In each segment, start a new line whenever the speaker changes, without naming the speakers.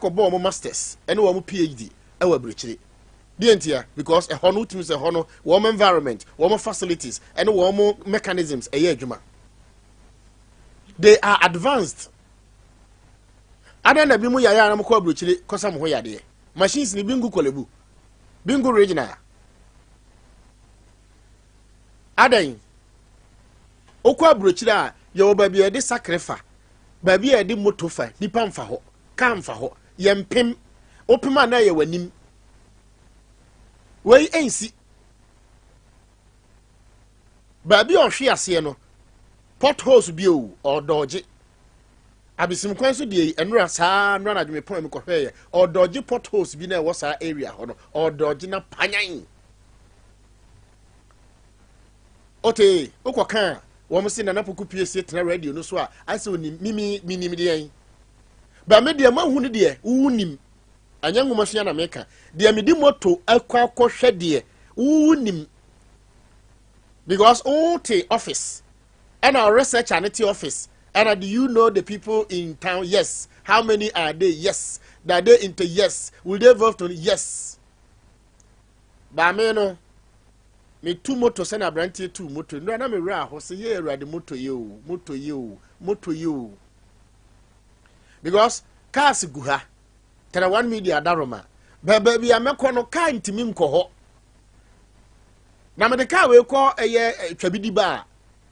ko bo mo masters ene wo mo PhD e wa brichire dientia because e hono timi se hono wo mo environment wo mo facilities ene wo mo mechanisms e ye adwuma they are advanced ada na bi mu yaya na mo ko brichire kosa mo ho yade machines ni bingu kolebu bingu regional adan okwa brichire a ye wo ba bi e de sacrifice baby e di motofa nipa mfa ho ka mfa ho yempem opema na ye wanim wei ensi baby ohwe ase no potholes bi o dodge abisim kwan so die enura saa nura na dweme pon mi kohwe ye o dodge potholes bi na e wo saa area ho no o dodge na panyan ote okoka wo mse na napoku piesie tena radio no so a ase oni minim de yan ba me de mahu ne de wunim anya ngoma so ya na meka de me di moto akwa kohwe de wunim because ote office and our research and office and do you know the people in town? Yes. How many are they? Yes. That they into yes. Will they vote on yes? Ba me no me two moto send a branch two moto no na me ra ho se ye ra de moto you because cars gu ha tera one media daroma ba bi amekọ no car ntimi nko ho na me de car we ko eye twabidi ba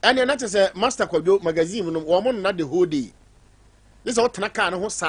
ene na tese master kwadwo magazine no wo mo na the whole day this all tena car no ho saa